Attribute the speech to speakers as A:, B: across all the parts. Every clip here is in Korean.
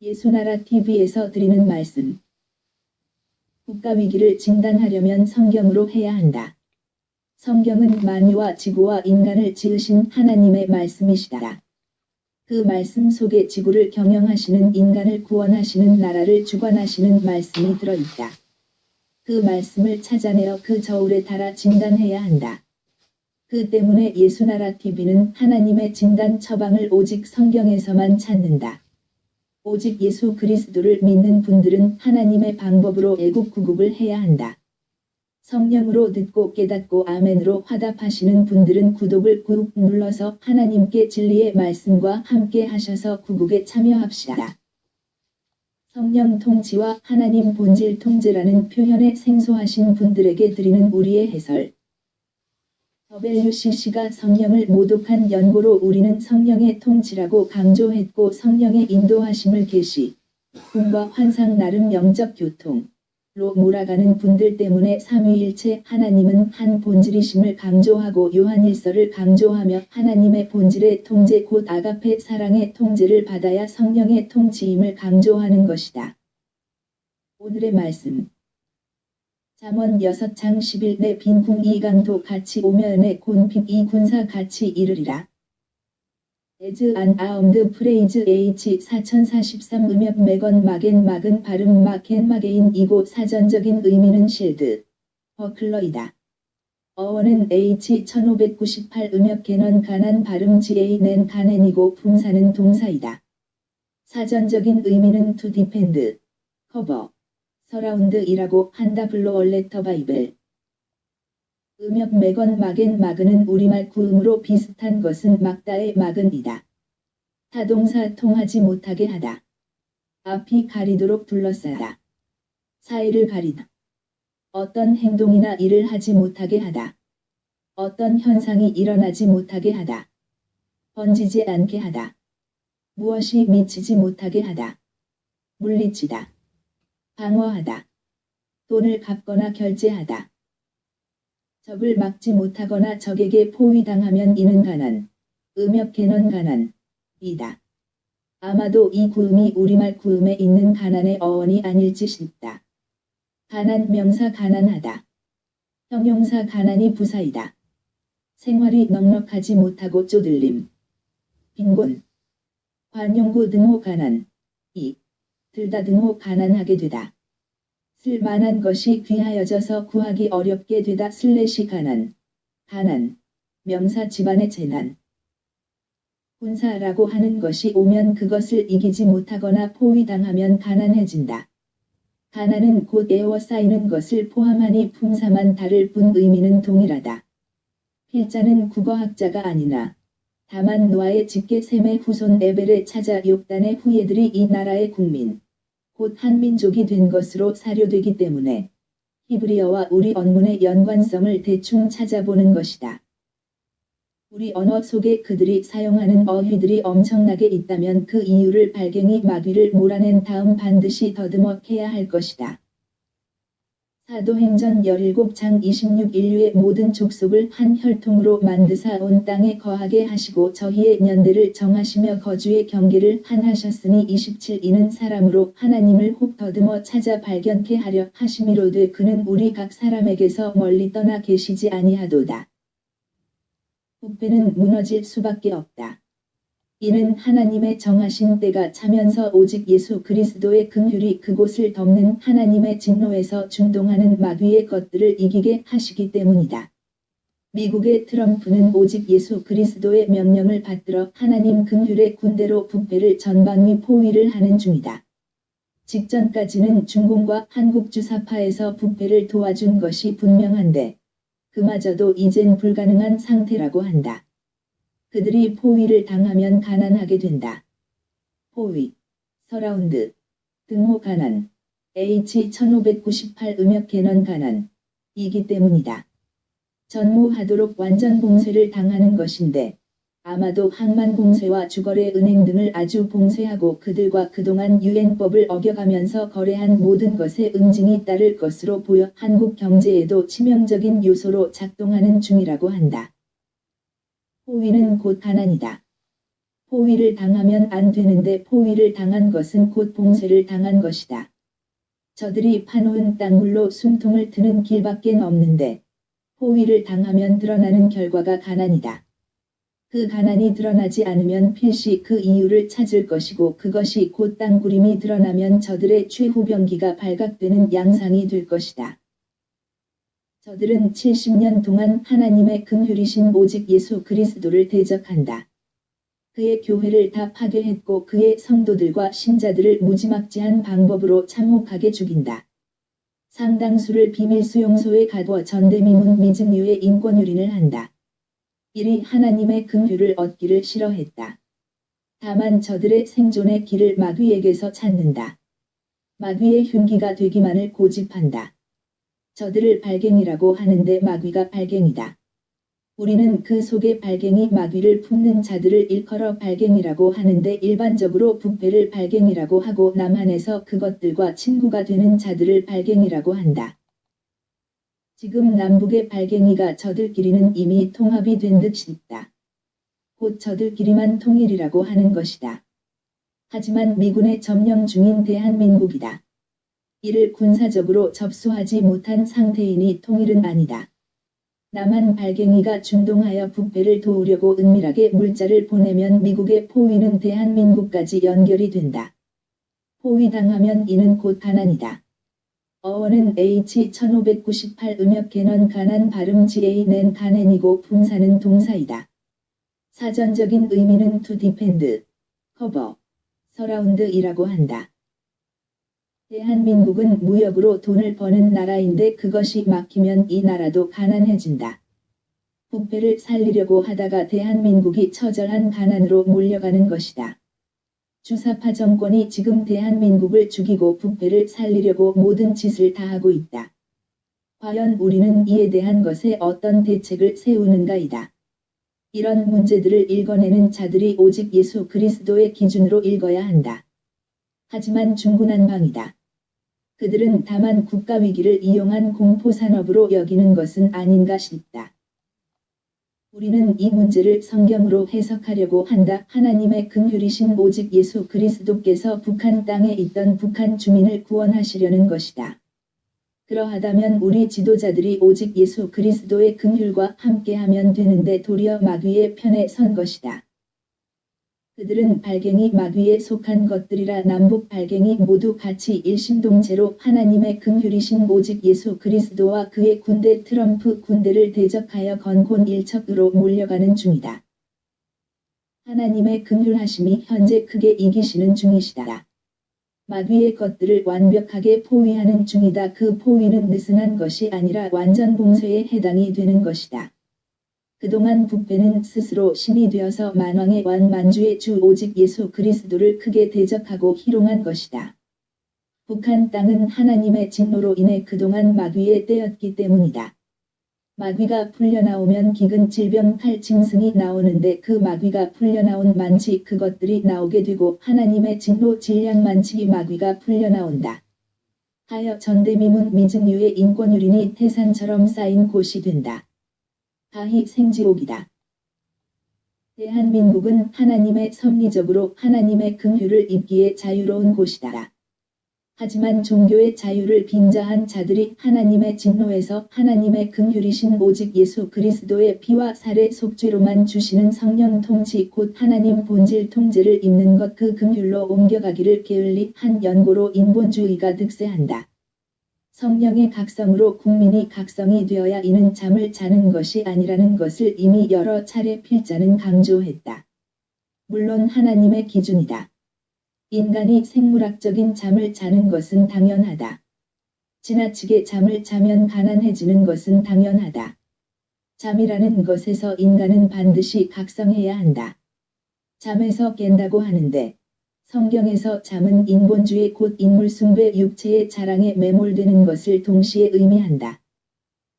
A: 예수나라 TV에서 드리는 말씀. 국가위기를 진단하려면 성경으로 해야 한다. 성경은 만유와 지구와 인간을 지으신 하나님의 말씀이시다. 그 말씀 속에 지구를 경영하시는 인간을 구원하시는 나라를 주관하시는 말씀이 들어있다. 그 말씀을 찾아내어 그 저울에 달아 진단해야 한다. 그 때문에 예수나라 TV는 하나님의 진단 처방을 오직 성경에서만 찾는다. 오직 예수 그리스도를 믿는 분들은 하나님의 방법으로 애국구국을 해야 한다. 성령으로 듣고 깨닫고 아멘으로 화답하시는 분들은 구독을 꾹 눌러서 하나님께 진리의 말씀과 함께 하셔서 구국에 참여합시다. 성령 통치와 하나님 본질 통제라는 표현에 생소하신 분들에게 드리는 우리의 해설. WCC가 성령을 모독한 연고로 우리는 성령의 통치라고 강조했고 성령의 인도하심을 계시, 꿈과 환상 나름 영적 교통로 몰아가는 분들 때문에 삼위일체 하나님은 한 본질이심을 강조하고 요한일서를 강조하며 하나님의 본질의 통제 곧 아가페 사랑의 통제를 받아야 성령의 통치임을 강조하는 것이다. 오늘의 말씀. 잠언 6장 10일 내 빈궁 이강도 같이 오면에 곤핍 이 군사 같이 이르리라. 에즈 안 아움드 프레이즈 H 4043 음역 맥건 마겐 막은 발음 마켄 마게인 이고 사전적인 의미는 실드, 버클러이다. 어원은 H 1598 음역 개넌 가난 발음 GA 낸 가넨이고 품사는 동사이다. 사전적인 의미는 to defend, cover, 서라운드이라고 한다. 블로 얼레터 바이벨. 음역 맥건 마겐 마그는 우리말 구음으로 비슷한 것은 막다의 막은이다. 타동사 통하지 못하게 하다. 앞이 가리도록 둘러싸다. 사이를 가리다. 어떤 행동이나 일을 하지 못하게 하다. 어떤 현상이 일어나지 못하게 하다. 번지지 않게 하다. 무엇이 미치지 못하게 하다. 물리치다. 방어하다. 돈을 갚거나 결제하다. 적을 막지 못하거나 적에게 포위당하면 이는 가난, 음역 개넌 가난이다. 아마도 이 구음이 우리말 구음에 있는 가난의 어원이 아닐지 싶다. 가난 명사 가난하다. 형용사 가난이 부사이다. 생활이 넉넉하지 못하고 쪼들림. 빈곤. 관용구 등호 가난. 이. 들다 등호 가난하게 되다. 쓸만한 것이 귀하여져서 구하기 어렵게 되다. 슬래시 가난. 가난. 명사 집안의 재난. 군사라고 하는 것이 오면 그것을 이기지 못하거나 포위당하면 가난해진다. 가난은 곧 에워싸이는 것을 포함하니 품사만 다를 뿐 의미는 동일하다. 필자는 국어학자가 아니나 다만 노아의 집게셈의 후손 에벨에 찾아 욕단의 후예들이 이 나라의 국민, 곧 한민족이 된 것으로 사료되기 때문에 히브리어와 우리 언문의 연관성을 대충 찾아보는 것이다. 우리 언어 속에 그들이 사용하는 어휘들이 엄청나게 있다면 그 이유를 발갱이 마귀를 몰아낸 다음 반드시 더듬어해야 할 것이다. 사도행전 17장 26 인류의 모든 족속을 한 혈통으로 만드사 온 땅에 거하게 하시고 저희의 년대를 정하시며 거주의 경계를 한하셨으니 27 이는 사람으로 하나님을 혹 더듬어 찾아 발견케 하려 하심이로되 그는 우리 각 사람에게서 멀리 떠나 계시지 아니하도다. 부패는 무너질 수밖에 없다. 이는 하나님의 정하신 때가 차면서 오직 예수 그리스도의 긍휼이 그곳을 덮는 하나님의 진노에서 준동하는 마귀의 것들을 이기게 하시기 때문이다. 미국의 트럼프는 오직 예수 그리스도의 명령을 받들어 하나님 긍휼의 군대로 부패를 전방위 포위를 하는 중이다. 직전까지는 중공과 한국 주사파에서 부패를 도와준 것이 분명한데 그마저도 이젠 불가능한 상태라고 한다. 그들이 포위를 당하면 가난하게 된다. 포위, 서라운드, 등호 가난, H 1598 음역 개넌 가난이기 때문이다. 전무하도록 완전 봉쇄를 당하는 것인데 아마도 항만 봉쇄와 주거래 은행 등을 아주 봉쇄하고 그들과 그동안 유엔법을 어겨가면서 거래한 모든 것에 응징이 따를 것으로 보여 한국 경제에도 치명적인 요소로 작동하는 중이라고 한다. 포위는 곧 가난이다. 포위를 당하면 안 되는데 포위를 당한 것은 곧 봉쇄를 당한 것이다. 저들이 파놓은 땅굴로 숨통을 트는 길밖엔 없는데 포위를 당하면 드러나는 결과가 가난이다. 그 가난이 드러나지 않으면 필시 그 이유를 찾을 것이고 그것이 곧 땅굴임이 드러나면 저들의 최후병기가 발각되는 양상이 될 것이다. 저들은 70년 동안 하나님의 긍휼이신 오직 예수 그리스도를 대적한다. 그의 교회를 다 파괴했고 그의 성도들과 신자들을 무지막지한 방법으로 참혹하게 죽인다. 상당수를 비밀 수용소에 가두어 전대미문 미증유의 인권유린을 한다. 이리 하나님의 긍휼을 얻기를 싫어했다. 다만 저들의 생존의 길을 마귀에게서 찾는다. 마귀의 흉기가 되기만을 고집한다. 저들을 발갱이라고 하는데 마귀가 발갱이다. 우리는 그 속에 발갱이 마귀를 품는 자들을 일컬어 발갱이라고 하는데 일반적으로 부패를 발갱이라고 하고 남한에서 그것들과 친구가 되는 자들을 발갱이라고 한다. 지금 남북의 발갱이가 저들끼리는 이미 통합이 된 듯 싶다. 곧 저들끼리만 통일이라고 하는 것이다. 하지만 미군의 점령 중인 대한민국이다. 이를 군사적으로 접수하지 못한 상태이니 통일은 아니다. 남한 발갱이가 준동하여 부패를 도우려고 은밀하게 물자를 보내면 미국의 포위는 대한민국까지 연결이 된다. 포위당하면 이는 곧 가난이다. 어원은 H1598 음역 개넌 가난 발음 GA 낸 가난이고 분사는 동사이다. 사전적인 의미는 to defend, cover, surround이라고 한다. 대한민국은 무역으로 돈을 버는 나라인데 그것이 막히면 이 나라도 가난해진다. 부패를 살리려고 하다가 대한민국이 처절한 가난으로 몰려가는 것이다. 주사파 정권이 지금 대한민국을 죽이고 부패를 살리려고 모든 짓을 다 하고 있다. 과연 우리는 이에 대한 것에 어떤 대책을 세우는가이다. 이런 문제들을 읽어내는 자들이 오직 예수 그리스도의 기준으로 읽어야 한다. 하지만 중구난방이다. 그들은 다만 국가위기를 이용한 공포산업으로 여기는 것은 아닌가 싶다. 우리는 이 문제를 성경으로 해석하려고 한다. 하나님의 긍휼이신 오직 예수 그리스도께서 북한 땅에 있던 북한 주민을 구원하시려는 것이다. 그러하다면 우리 지도자들이 오직 예수 그리스도의 긍휼과 함께하면 되는데 도리어 마귀의 편에 선 것이다. 그들은 발갱이 마귀에 속한 것들이라 남북 발갱이 모두 같이 일심동체로 하나님의 긍휼이신 오직 예수 그리스도와 그의 군대 트럼프 군대를 대적하여 건곤일척으로 몰려가는 중이다. 하나님의 긍휼하심이 현재 크게 이기시는 중이시다. 마귀의 것들을 완벽하게 포위하는 중이다. 그 포위는 느슨한 것이 아니라 완전 봉쇄에 해당이 되는 것이다. 그동안 부패는 스스로 신이 되어서 만왕의 왕 만주의 주 오직 예수 그리스도를 크게 대적하고 희롱한 것이다. 북한 땅은 하나님의 진노로 인해 그동안 마귀의 때였기 때문이다. 마귀가 풀려나오면 기근 질병 탈짐승이 나오는데 그 마귀가 풀려나온 만치 그것들이 나오게 되고 하나님의 진노 질량 만치 마귀가 풀려나온다. 하여 전대미문 미증유의 인권유린이 태산처럼 쌓인 곳이 된다. 다히 생지옥이다. 대한민국은 하나님의 섭리적으로 하나님의 긍휼을 입기에 자유로운 곳이다. 하지만 종교의 자유를 빙자한 자들이 하나님의 진노에서 하나님의 긍휼이신 오직 예수 그리스도의 피와 살의 속죄로만 주시는 성령 통치 곧 하나님 본질 통제를 입는 것 그 긍휼로 옮겨가기를 게을리 한 연고로 인본주의가 득세한다. 성령의 각성으로 국민이 각성이 되어야 이는 잠을 자는 것이 아니라는 것을 이미 여러 차례 필자는 강조했다. 물론 하나님의 기준이다. 인간이 생물학적인 잠을 자는 것은 당연하다. 지나치게 잠을 자면 가난해지는 것은 당연하다. 잠이라는 것에서 인간은 반드시 각성해야 한다. 잠에서 깬다고 하는데 성경에서 잠은 인본주의 곧 인물숭배 육체의 자랑에 매몰되는 것을 동시에 의미한다.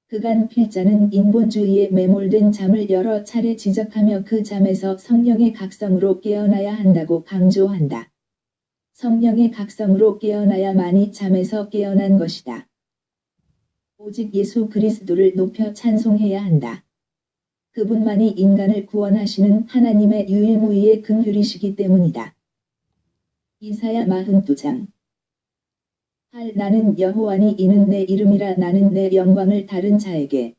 A: 그간 필자는 인본주의에 매몰된 잠을 여러 차례 지적하며 그 잠에서 성령의 각성으로 깨어나야 한다고 강조한다. 성령의 각성으로 깨어나야만이 잠에서 깨어난 것이다. 오직 예수 그리스도를 높여 찬송해야 한다. 그분만이 인간을 구원하시는 하나님의 유일무이의 긍휼이시기 때문이다. 이사야 42장. 나는 여호와니 이는 내 이름이라. 나는 내 영광을 다른 자에게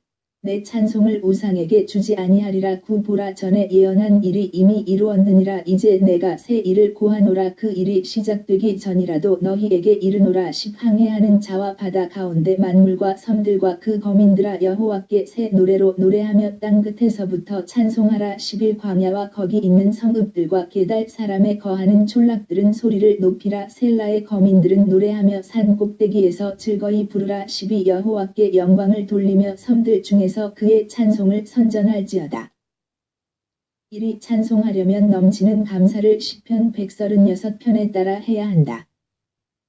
A: 내 찬송을 우상에게 주지 아니하리라. 보라, 전에 예언한 일이 이미 이루었느니라. 이제 내가 새 일을 고하노라. 그 일이 시작되기 전이라도 너희에게 이르노라. 항해하는 자와 바다 가운데 만물과 섬들과 그 거민들아, 여호와께 새 노래로 노래하며 땅 끝에서부터 찬송하라. 10일 광야와 거기 있는 성읍들과 게달 사람의 거하는 촌락들은 소리를 높이라. 셀라의 거민들은 노래하며 산 꼭대기에서 즐거이 부르라. 12 여호와께 영광을 돌리며 섬들 중에서 그의 찬송을 선전할지어다. 이리 찬송하려면 넘치는 감사를 시편 136편에 따라 해야 한다.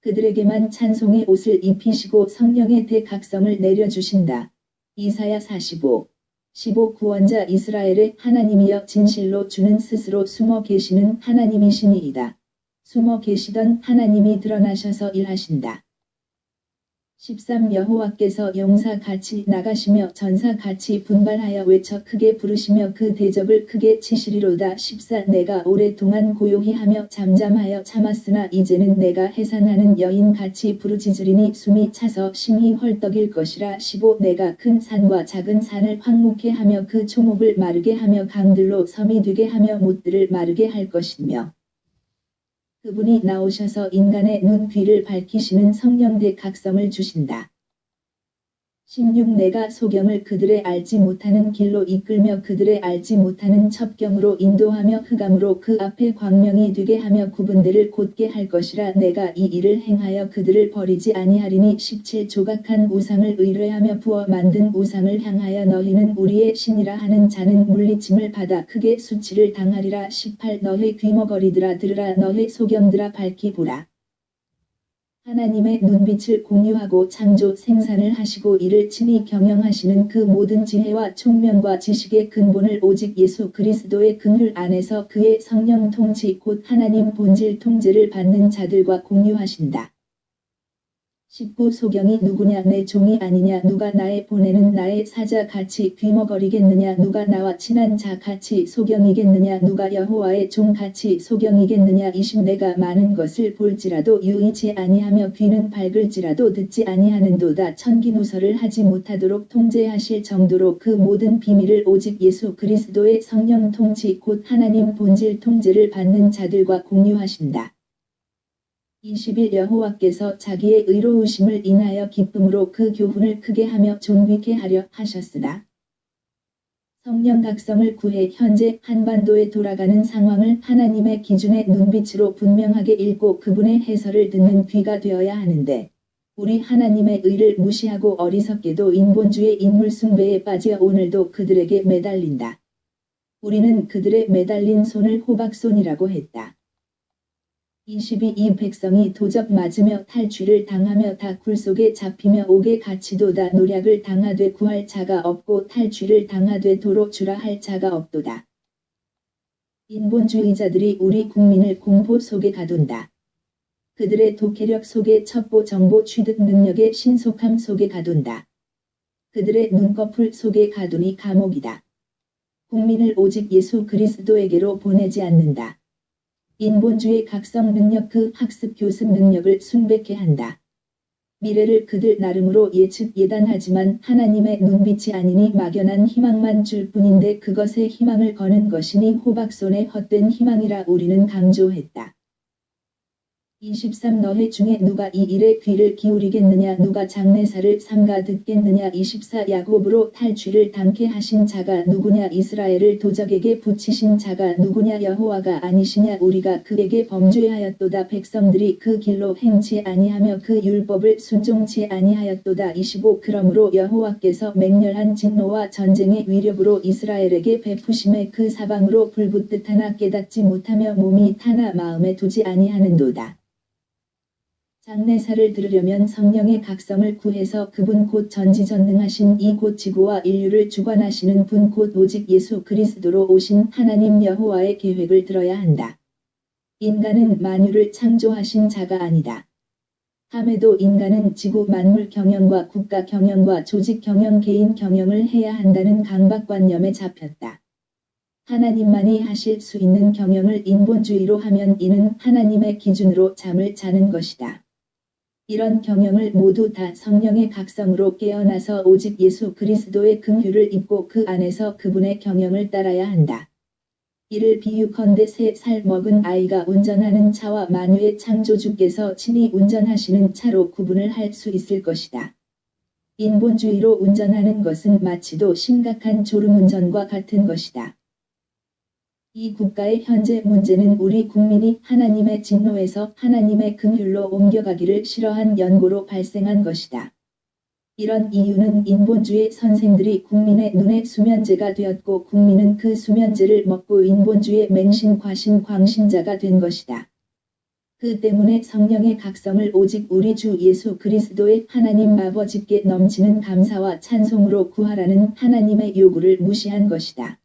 A: 그들에게만 찬송의 옷을 입히시고 성령의 대각성을 내려주신다. 이사야 45. 15 구원자 이스라엘의 하나님이여, 진실로 주는 스스로 숨어 계시는 하나님이시니이다. 숨어 계시던 하나님이 드러나셔서 일하신다. 13 여호와께서 용사같이 나가시며 전사같이 분발하여 외쳐 크게 부르시며 그 대적을 크게 치시리로다. 14 내가 오랫동안 고요히 하며 잠잠하여 참았으나 이제는 내가 해산하는 여인같이 부르짖으리니 숨이 차서 심히 헐떡일 것이라. 15 내가 큰 산과 작은 산을 황무케 하며 그 초목을 마르게 하며 강들로 섬이 되게 하며 못들을 마르게 할 것이며, 그분이 나오셔서 인간의 눈 귀를 밝히시는 성령 대각성을 주신다. 16 내가 소경을 그들의 알지 못하는 길로 이끌며 그들의 알지 못하는 첩경으로 인도하며 흑암으로 그 앞에 광명이 되게 하며 구분대를 곧게 할 것이라. 내가 이 일을 행하여 그들을 버리지 아니하리니. 17 조각한 우상을 의뢰하며 부어 만든 우상을 향하여 너희는 우리의 신이라 하는 자는 물리침을 받아 크게 수치를 당하리라. 18 너희 귀머거리들아 들으라. 너희 소경들아 밝히 보라. 하나님의 눈빛을 공유하고 창조 생산을 하시고 이를 친히 경영하시는 그 모든 지혜와 총명과 지식의 근본을 오직 예수 그리스도의 긍휼 안에서 그의 성령 통치 곧 하나님 본질 통제를 받는 자들과 공유하신다. 19 소경이 누구냐? 내 종이 아니냐? 누가 나의 보내는 나의 사자같이 귀머거리겠느냐? 누가 나와 친한 자같이 소경이겠느냐? 누가 여호와의 종같이 소경이겠느냐? 20 내가 많은 것을 볼지라도 유의치 아니하며 귀는 밝을지라도 듣지 아니하는도다. 천기누설을 하지 못하도록 통제하실 정도로 그 모든 비밀을 오직 예수 그리스도의 성령 통치 곧 하나님 본질 통제를 받는 자들과 공유하신다. 20일 여호와께서 자기의 의로우심을 인하여 기쁨으로 그 교훈을 크게 하며 존귀케 하려 하셨으나, 성령 각성을 구해 현재 한반도에 돌아가는 상황을 하나님의 기준의 눈빛으로 분명하게 읽고 그분의 해설을 듣는 귀가 되어야 하는데, 우리 하나님의 의를 무시하고 어리석게도 인본주의 인물 숭배에 빠져 오늘도 그들에게 매달린다. 우리는 그들의 매달린 손을 호박손이라고 했다. 22 이 백성이 도적 맞으며 탈취를 당하며 다 굴속에 잡히며 옥에 갇히도다. 노략을 당하되 구할 자가 없고 탈취를 당하되 도로 주라 할 자가 없도다. 인본주의자들이 우리 국민을 공포 속에 가둔다. 그들의 독해력 속에 첩보 정보 취득 능력의 신속함 속에 가둔다. 그들의 눈꺼풀 속에 가두니 감옥이다. 국민을 오직 예수 그리스도에게로 보내지 않는다. 인본주의 각성 능력 그 학습 교습 능력을 순백해 한다. 미래를 그들 나름으로 예측 예단하지만 하나님의 눈빛이 아니니 막연한 희망만 줄 뿐인데 그것에 희망을 거는 것이니 호박손의 헛된 희망이라 우리는 강조했다. 23 너희 중에 누가 이 일에 귀를 기울이겠느냐? 누가 장례사를 삼가 듣겠느냐? 24 야곱으로 탈취를 당케 하신 자가 누구냐? 이스라엘을 도적에게 붙이신 자가 누구냐? 여호와가 아니시냐? 우리가 그에게 범죄하였도다. 백성들이 그 길로 행치 아니하며 그 율법을 순종치 아니하였도다. 25 그러므로 여호와께서 맹렬한 진노와 전쟁의 위력으로 이스라엘에게 베푸심에 그 사방으로 불붙듯 하나 깨닫지 못하며 몸이 타나 마음에 두지 아니하는도다. 장례사를 들으려면 성령의 각성을 구해서 그분 곧 전지전능하신 이 곧 지구와 인류를 주관하시는 분 곧 오직 예수 그리스도로 오신 하나님 여호와의 계획을 들어야 한다. 인간은 만유를 창조하신 자가 아니다. 함에도 인간은 지구 만물 경영과 국가 경영과 조직 경영 개인 경영을 해야 한다는 강박관념에 잡혔다. 하나님만이 하실 수 있는 경영을 인본주의로 하면 이는 하나님의 기준으로 잠을 자는 것이다. 이런 경영을 모두 다 성령의 각성으로 깨어나서 오직 예수 그리스도의 긍휼을 입고 그 안에서 그분의 경영을 따라야 한다. 이를 비유컨대 3살 먹은 아이가 운전하는 차와 만유의 창조주께서 친히 운전하시는 차로 구분을 할 수 있을 것이다. 인본주의로 운전하는 것은 마치도 심각한 졸음운전과 같은 것이다. 이 국가의 현재 문제는 우리 국민이 하나님의 진노에서 하나님의 긍휼로 옮겨가기를 싫어한 연고로 발생한 것이다. 이런 이유는 인본주의 선생들이 국민의 눈에 수면제가 되었고 국민은 그 수면제를 먹고 인본주의 맹신 과신 광신자가 된 것이다. 그 때문에 성령의 각성을 오직 우리 주 예수 그리스도의 하나님 아버지께 넘치는 감사와 찬송으로 구하라는 하나님의 요구를 무시한 것이다.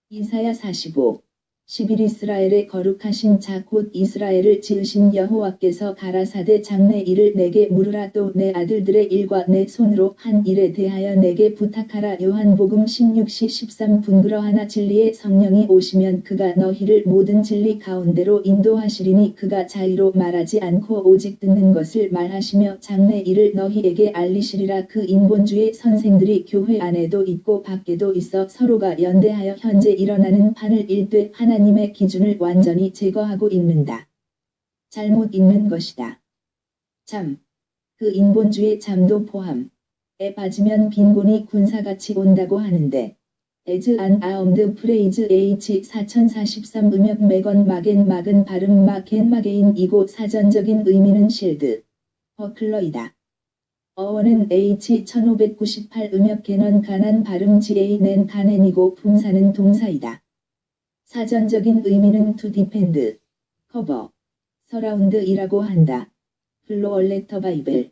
A: 이사야 45, 11 이스라엘의 거룩하신 자 곧 이스라엘을 지으신 여호와께서 가라사대 장래 일을 내게 물으라 또 내 아들들의 일과 내 손으로 한 일에 대하여 내게 부탁하라. 요한복음 16시 13분 그러하나 진리의 성령이 오시면 그가 너희를 모든 진리 가운데로 인도하시리니 그가 자의로 말하지 않고 오직 듣는 것을 말하시며 장래 일을 너희에게 알리시리라. 그 인본주의 선생들이 교회 안에도 있고 밖에도 있어 서로가 연대하여 현재 일어나는 판을 일되 하나님의 기준을 완전히 제거하고 읽는다. 잘못 읽는 것이다. 잠. 그 인본주의 잠도 포함에 빠지면 빈곤이 군사같이 온다고 하는데 as an armed phrase H 4043 음역 맥건 마겐 막은 발음 마겐 마게인이고 사전적인 의미는 실드, 버클러이다. 어원은 H 1598 음역 개넌 가난 발음 GA 낸 가넨이고 분사는 동사이다. 사전적인 의미는 to defend, cover, surround이라고 한다. 플로얼레터 바이벨.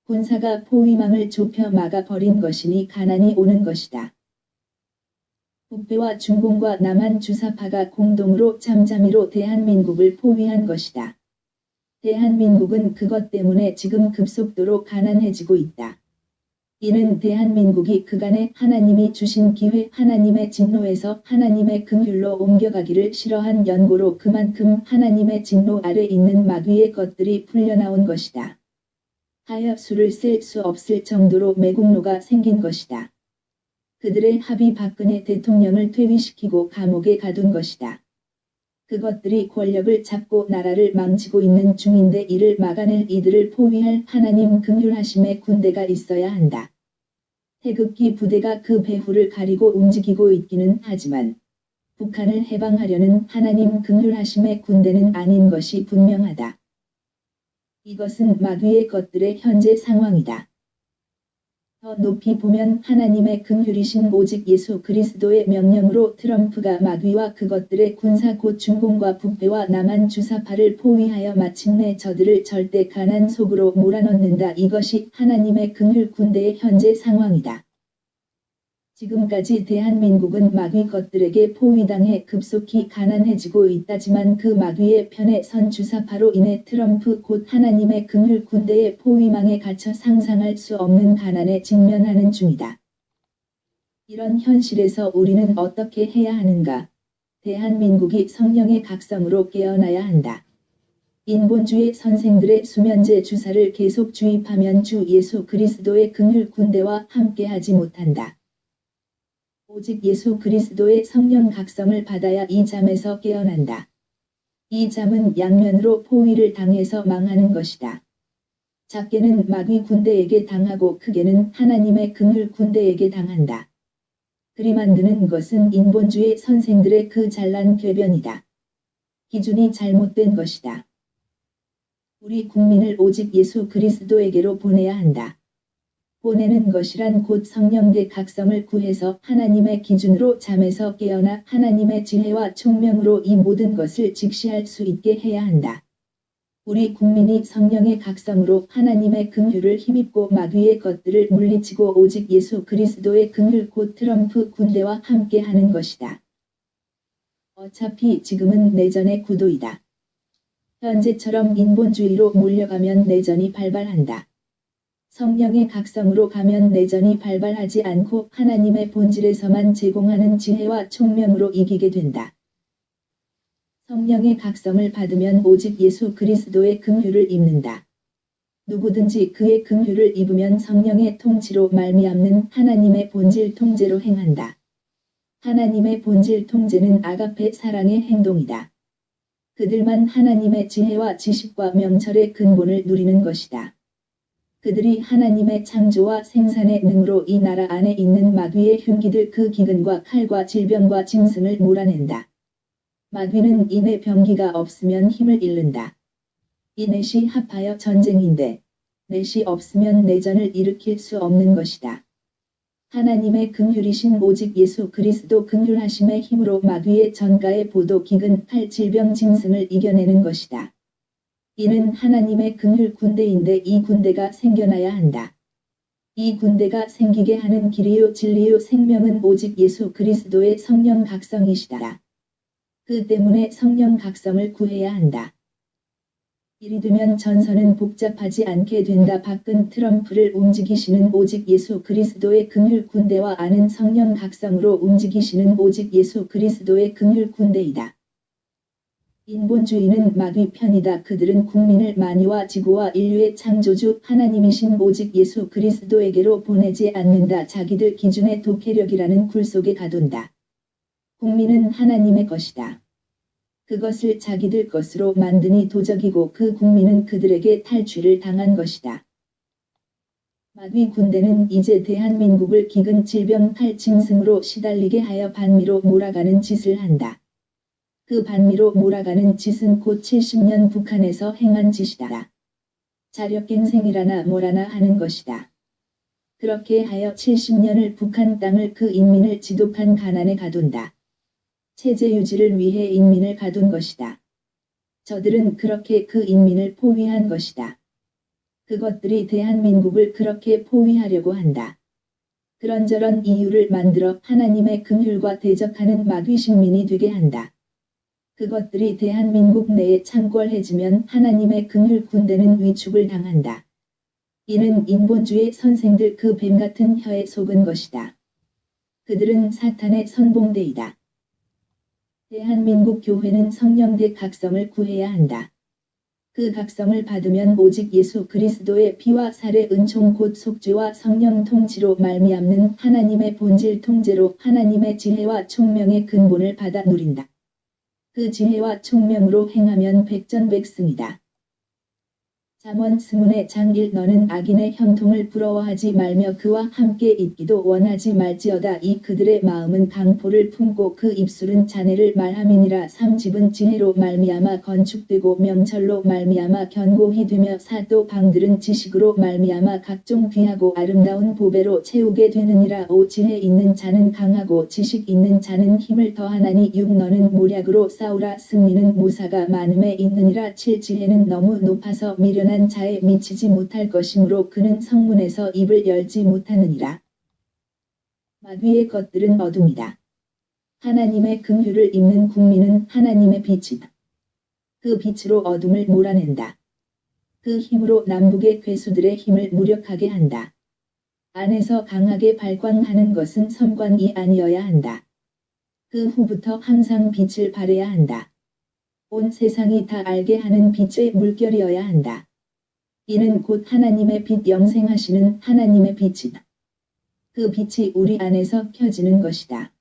A: 군사가 포위망을 좁혀 막아버린 것이니 가난이 오는 것이다. 북배와 중공과 남한 주사파가 공동으로 잠잠히로 대한민국을 포위한 것이다. 대한민국은 그것 때문에 지금 급속도로 가난해지고 있다. 이는 대한민국이 그간에 하나님이 주신 기회 하나님의 진노에서 하나님의 긍휼로 옮겨가기를 싫어한 연고로 그만큼 하나님의 진노 아래 있는 마귀의 것들이 풀려나온 것이다. 하여 수를 쓸 수 없을 정도로 매국노가 생긴 것이다. 그들의 합의 박근혜 대통령을 퇴위시키고 감옥에 가둔 것이다. 그것들이 권력을 잡고 나라를 망치고 있는 중인데 이를 막아낼 이들을 포위할 하나님 긍휼하심의 군대가 있어야 한다. 태극기 부대가 그 배후를 가리고 움직이고 있기는 하지만 북한을 해방하려는 하나님 긍휼하심의 군대는 아닌 것이 분명하다. 이것은 마귀의 것들의 현재 상황이다. 더 높이 보면 하나님의 긍휼이신 오직 예수 그리스도의 명령으로 트럼프가 마귀와 그것들의 군사 곧 중공과 북배와 남한 주사파를 포위하여 마침내 저들을 절대 가난 속으로 몰아넣는다. 이것이 하나님의 긍휼 군대의 현재 상황이다. 지금까지 대한민국은 마귀 것들에게 포위당해 급속히 가난해지고 있다지만 그 마귀의 편에 선 주사파로 인해 트럼프 곧 하나님의 긍휼 군대의 포위망에 갇혀 상상할 수 없는 가난에 직면하는 중이다. 이런 현실에서 우리는 어떻게 해야 하는가? 대한민국이 성령의 각성으로 깨어나야 한다. 인본주의 선생들의 수면제 주사를 계속 주입하면 주 예수 그리스도의 긍휼 군대와 함께하지 못한다. 오직 예수 그리스도의 성령 각성을 받아야 이 잠에서 깨어난다. 이 잠은 양면으로 포위를 당해서 망하는 것이다. 작게는 마귀 군대에게 당하고 크게는 하나님의 긍휼 군대에게 당한다. 그리 만드는 것은 인본주의 선생들의 그 잘난 궤변이다. 기준이 잘못된 것이다. 우리 국민을 오직 예수 그리스도에게로 보내야 한다. 보내는 것이란 곧 성령의 각성을 구해서 하나님의 기준으로 잠에서 깨어나 하나님의 지혜와 총명으로 이 모든 것을 직시할 수 있게 해야 한다. 우리 국민이 성령의 각성으로 하나님의 긍휼을 힘입고 마귀의 것들을 물리치고 오직 예수 그리스도의 긍휼 곧 트럼프 군대와 함께하는 것이다. 어차피 지금은 내전의 구도이다. 현재처럼 인본주의로 몰려가면 내전이 발발한다. 성령의 각성으로 가면 내전이 발발하지 않고 하나님의 본질에서만 제공하는 지혜와 총명으로 이기게 된다. 성령의 각성을 받으면 오직 예수 그리스도의 긍휼을 입는다. 누구든지 그의 긍휼을 입으면 성령의 통치로 말미암는 하나님의 본질 통제로 행한다. 하나님의 본질 통제는 아가페 사랑의 행동이다. 그들만 하나님의 지혜와 지식과 명철의 근본을 누리는 것이다. 그들이 하나님의 창조와 생산의 능으로 이 나라 안에 있는 마귀의 흉기들 그 기근과 칼과 질병과 짐승을 몰아낸다. 마귀는 이내 병기가 없으면 힘을 잃는다. 이 넷이 합하여 전쟁인데 넷이 없으면 내전을 일으킬 수 없는 것이다. 하나님의 긍휼이신 오직 예수 그리스도 긍휼하심의 힘으로 마귀의 전가의 보도 기근 칼 질병 짐승을 이겨내는 것이다. 이는 하나님의 긍휼 군대인데 이 군대가 생겨나야 한다. 이 군대가 생기게 하는 길이요 진리요 생명은 오직 예수 그리스도의 성령 각성이시다. 그 때문에 성령 각성을 구해야 한다. 이리 되면 전선은 복잡하지 않게 된다. 박근 트럼프를 움직이시는 오직 예수 그리스도의 긍휼 군대와 아는 성령 각성으로 움직이시는 오직 예수 그리스도의 긍휼 군대이다. 인본주의는 마귀 편이다. 그들은 국민을 만유와 지구와 인류의 창조주 하나님이신 오직 예수 그리스도에게로 보내지 않는다. 자기들 기준의 독혜력이라는 굴 속에 가둔다. 국민은 하나님의 것이다. 그것을 자기들 것으로 만드니 도적이고 그 국민은 그들에게 탈취를 당한 것이다. 마귀 군대는 이제 대한민국을 기근 질병 칼 짐승으로 시달리게 하여 반미로 몰아가는 짓을 한다. 그 반미로 몰아가는 짓은 곧 70년 북한에서 행한 짓이다. 자력갱생이라나 뭐라나 하는 것이다. 그렇게 하여 70년을 북한 땅을 그 인민을 지독한 가난에 가둔다. 체제 유지를 위해 인민을 가둔 것이다. 저들은 그렇게 그 인민을 포위한 것이다. 그것들이 대한민국을 그렇게 포위하려고 한다. 그런저런 이유를 만들어 하나님의 긍휼과 대적하는 마귀 신민이 되게 한다. 그것들이 대한민국 내에 창궐해지면 하나님의 긍휼 군대는 위축을 당한다. 이는 인본주의 선생들 그 뱀 같은 혀에 속은 것이다. 그들은 사탄의 선봉대이다. 대한민국 교회는 성령대 각성을 구해야 한다. 그 각성을 받으면 오직 예수 그리스도의 피와 살의 은총 곧 속죄와 성령 통치로 말미암는 하나님의 본질 통제로 하나님의 지혜와 총명의 근본을 받아 누린다. 그 지혜와 총명으로 행하면 백전백승이다. 잠언 스문의 장1 너는 악인의 형통을 부러워하지 말며 그와 함께 있기도 원하지 말지어다. 이 그들의 마음은 강포를 품고 그 입술은 잔해를 말함이니라. 3집은 지혜로 말미암아 건축되고 명철로 말미암아 견고히 되며 사또 방들은 지식으로 말미암아 각종 귀하고 아름다운 보배로 채우게 되느니라. 5 지혜 있는 자는 강하고 지식 있는 자는 힘을 더하나니 6 너는 모략으로 싸우라. 승리는 모사가 많음에 있느니라. 7 지혜는 너무 높아서 미련한 자에 미치지 못할 것이므로 그는 성문에서 입을 열지 못하느니라. 마귀의 것들은 어둠이다. 하나님의 긍휼을 입는 국민은 하나님의 빛이다. 그 빛으로 어둠을 몰아낸다. 그 힘으로 남북의 괴수들의 힘을 무력하게 한다. 안에서 강하게 발광하는 것은 섬광이 아니어야 한다. 그 후부터 항상 빛을 발해야 한다. 온 세상이 다 알게 하는 빛의 물결이어야 한다. 이는 곧 하나님의 빛 영생하시는 하나님의 빛이다. 그 빛이 우리 안에서 켜지는 것이다.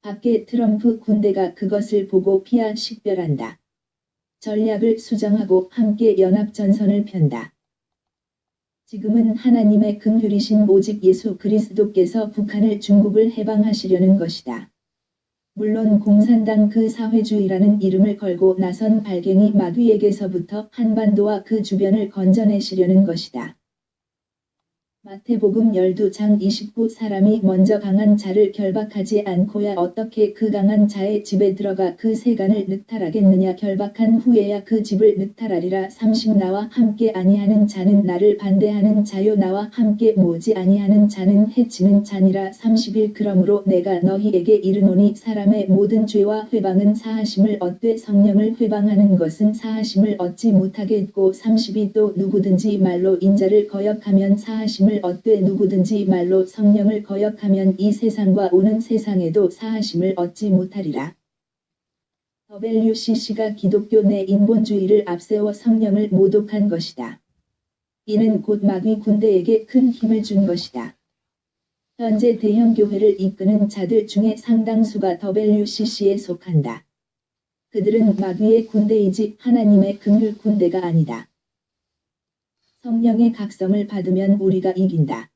A: 밖에 트럼프 군대가 그것을 보고 피하 식별한다. 전략을 수정하고 함께 연합전선을 편다. 지금은 하나님의 긍휼이신 오직 예수 그리스도께서 북한을 중국을 해방하시려는 것이다. 물론 공산당 그 사회주의라는 이름을 걸고 나선 발갱이 마귀에게서부터 한반도와 그 주변을 건져내시려는 것이다. 마태복음 12장 29 사람이 먼저 강한 자를 결박하지 않고야 어떻게 그 강한 자의 집에 들어가 그 세간을 늑탈하겠느냐. 결박한 후에야 그 집을 늑탈하리라. 30 나와 함께 아니하는 자는 나를 반대하는 자요 나와 함께 모으지 아니하는 자는 해치는 자니라. 31 그러므로 내가 너희에게 이르노니 사람의 모든 죄와 회방은 사하심을 얻되 성령을 회방하는 것은 사하심을 얻지 못하겠고 32 또 누구든지 말로 인자를 거역하면 사하심을 얻되 누구든지 말로 성령을 거역하면 이 세상과 오는 세상에도 사하심을 얻지 못하리라. WCC가 기독교 내 인본주의를 앞세워 성령을 모독한 것이다. 이는 곧 마귀 군대에게 큰 힘을 준 것이다. 현재 대형 교회를 이끄는 자들 중에 상당수가 WCC에 속한다. 그들은 마귀의 군대이지 하나님의 긍휼 군대가 아니다. 성령의 각성을 받으면 우리가 이긴다.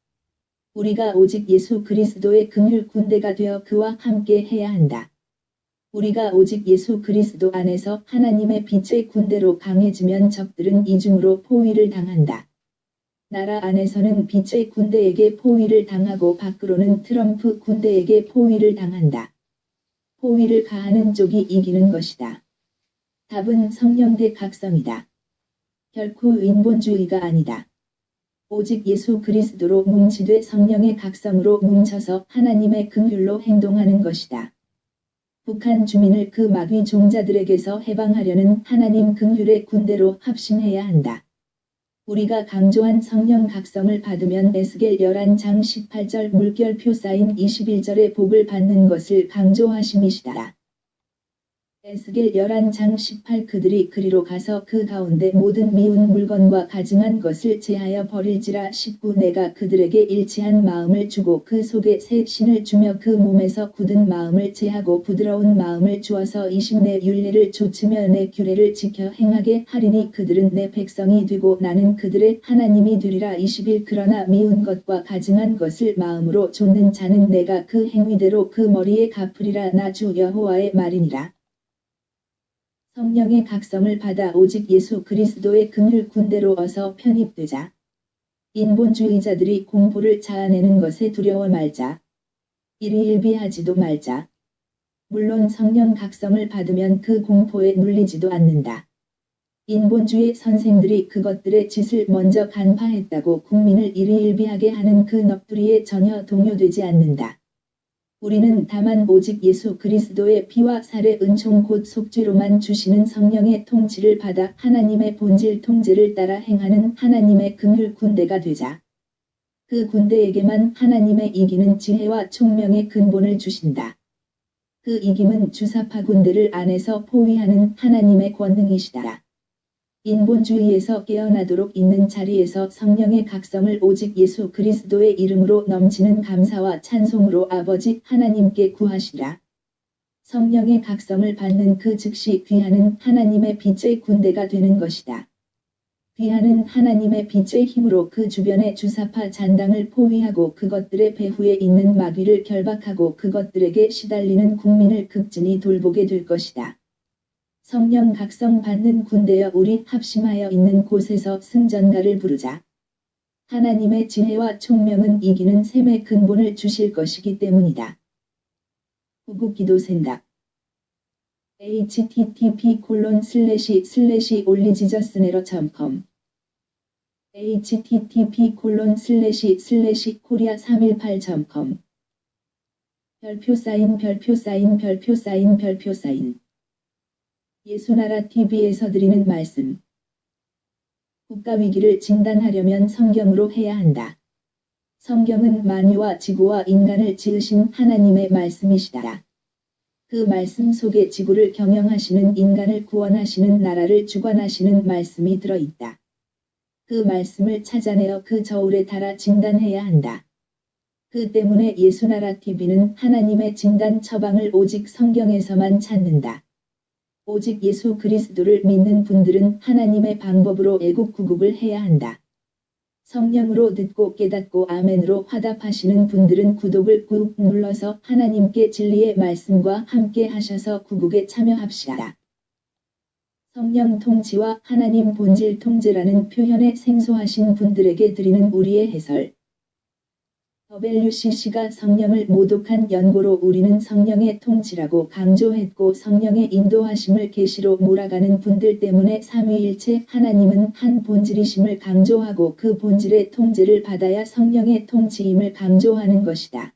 A: 우리가 오직 예수 그리스도의 긍휼 군대가 되어 그와 함께 해야 한다. 우리가 오직 예수 그리스도 안에서 하나님의 빛의 군대로 강해지면 적들은 이중으로 포위를 당한다. 나라 안에서는 빛의 군대에게 포위를 당하고 밖으로는 트럼프 군대에게 포위를 당한다. 포위를 가하는 쪽이 이기는 것이다. 답은 성령대 각성이다. 결코 인본주의가 아니다. 오직 예수 그리스도로 뭉치되 성령의 각성으로 뭉쳐서 하나님의 긍휼로 행동하는 것이다. 북한 주민을 그 마귀 종자들에게서 해방하려는 하나님 긍휼의 군대로 합심해야 한다. 우리가 강조한 성령 각성을 받으면 에스겔 11장 18절 물결표 쌓인 21절의 복을 받는 것을 강조하심이시다. 에스겔 11장 18 그들이 그리로 가서 그 가운데 모든 미운 물건과 가증한 것을 제하여 버릴지라. 19 내가 그들에게 일치한 마음을 주고 그 속에 새 신을 주며 그 몸에서 굳은 마음을 제하고 부드러운 마음을 주어서 20 내 율례를 좇으며 내 규례를 지켜 행하게 하리니 그들은 내 백성이 되고 나는 그들의 하나님이 되리라. 21 그러나 미운 것과 가증한 것을 마음으로 좇는 자는 내가 그 행위대로 그 머리에 갚으리라. 나 주 여호와의 말이니라. 성령의 각성을 받아 오직 예수 그리스도의 긍휼 군대로 어서 편입되자. 인본주의자들이 공포를 자아내는 것에 두려워 말자. 일희일비하지도 말자. 물론 성령 각성을 받으면 그 공포에 눌리지도 않는다. 인본주의 선생들이 그것들의 짓을 먼저 간파했다고 국민을 일희일비하게 하는 그 넋두리에 전혀 동요되지 않는다. 우리는 다만 오직 예수 그리스도의 피와 살의 은총 곧 속죄로만 주시는 성령의 통치를 받아 하나님의 본질 통제를 따라 행하는 하나님의 긍휼 군대가 되자. 그 군대에게만 하나님의 이기는 지혜와 총명의 근본을 주신다. 그 이김은 주사파 군대를 안에서 포위하는 하나님의 권능이시다. 인본주의에서 깨어나도록 있는 자리에서 성령의 각성을 오직 예수 그리스도의 이름으로 넘치는 감사와 찬송으로 아버지 하나님께 구하시라. 성령의 각성을 받는 그 즉시 귀하는 하나님의 빛의 군대가 되는 것이다. 귀하는 하나님의 빛의 힘으로 그 주변의 주사파 잔당을 포위하고 그것들의 배후에 있는 마귀를 결박하고 그것들에게 시달리는 국민을 극진히 돌보게 될 것이다. 성령 각성 받는 군대여 우리 합심하여 있는 곳에서 승전가를 부르자. 하나님의 지혜와 총명은 이기는 셈의 근본을 주실 것이기 때문이다. 구국기도생각 http://올리지저스네러.com http://korea318.com 별표사인 예수나라 TV에서 드리는 말씀. 국가위기를 진단하려면 성경으로 해야 한다. 성경은 만유와 지구와 인간을 지으신 하나님의 말씀이시다. 그 말씀 속에 지구를 경영하시는 인간을 구원하시는 나라를 주관하시는 말씀이 들어있다. 그 말씀을 찾아내어 그 저울에 달아 진단해야 한다. 그 때문에 예수나라 TV는 하나님의 진단 처방을 오직 성경에서만 찾는다. 오직 예수 그리스도를 믿는 분들은 하나님의 방법으로 애국구국을 해야 한다. 성령으로 듣고 깨닫고 아멘으로 화답하시는 분들은 구독을 꾹 눌러서 하나님께 진리의 말씀과 함께 하셔서 구국에 참여합시다. 성령 통치와 하나님 본질 통제라는 표현에 생소하신 분들에게 드리는 우리의 해설. WCC가 성령을 모독한 연고로 우리는 성령의 통치라고 강조했고 성령의 인도하심을 계시로 몰아가는 분들 때문에 삼위일체 하나님은 한 본질이심을 강조하고 그 본질의 통제를 받아야 성령의 통치임을 강조하는 것이다.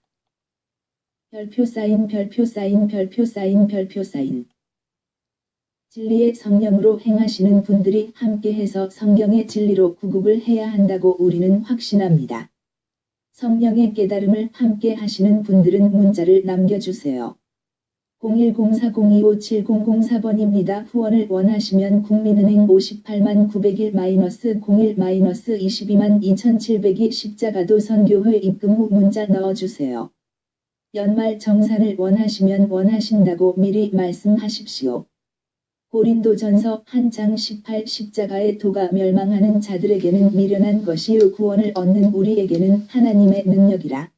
A: 별표 사인 별표 사인 별표 사인 별표 사인 진리의 성령으로 행하시는 분들이 함께해서 성경의 진리로 구국을 해야 한다고 우리는 확신합니다. 성령의 깨달음을 함께 하시는 분들은 문자를 남겨주세요. 010402570004번입니다. 후원을 원하시면 국민은행 58만 901-01-22만 2702 십자가도 선교회 입금 후 문자 넣어주세요. 연말 정산을 원하시면 원하신다고 미리 말씀하십시오. 고린도전서 한 장 18 십자가의 도가 멸망하는 자들에게는 미련한 것이요 구원을 얻는 우리에게는 하나님의 능력이라.